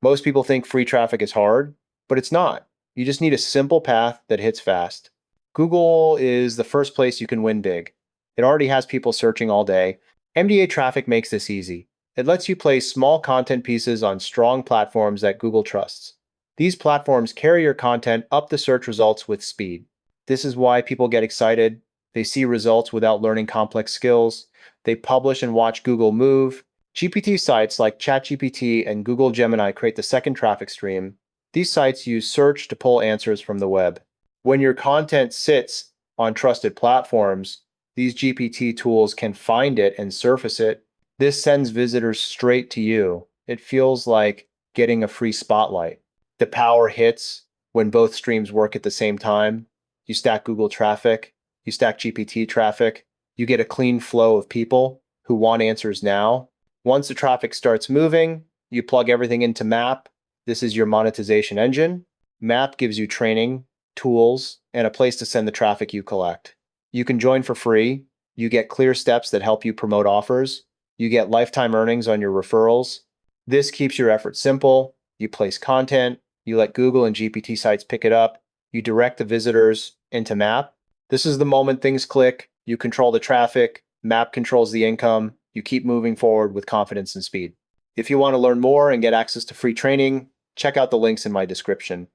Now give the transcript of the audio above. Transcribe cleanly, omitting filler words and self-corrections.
Most people think free traffic is hard, but it's not. You just need a simple path that hits fast. Google is the first place you can win big. It already has people searching all day. MDA Traffic makes this easy. It lets you place small content pieces on strong platforms that Google trusts. These platforms carry your content up the search results with speed. This is why people get excited. They see results without learning complex skills. They publish and watch Google move. GPT sites like ChatGPT and Google Gemini create the second traffic stream. These sites use search to pull answers from the web. When your content sits on trusted platforms, these GPT tools can find it and surface it. This sends visitors straight to you. It feels like getting a free spotlight. The power hits when both streams work at the same time. You stack Google traffic, you stack GPT traffic, you get a clean flow of people who want answers now. Once the traffic starts moving, you plug everything into Map. This is your monetization engine. Map gives you training, tools, and a place to send the traffic you collect. You can join for free. You get clear steps that help you promote offers. You get lifetime earnings on your referrals. This keeps your effort simple. You place content. You let Google and GPT sites pick it up. You direct the visitors into Map. This is the moment things click. You control the traffic. Map controls the income. You keep moving forward with confidence and speed. If you want to learn more and get access to free training, check out the links in my description.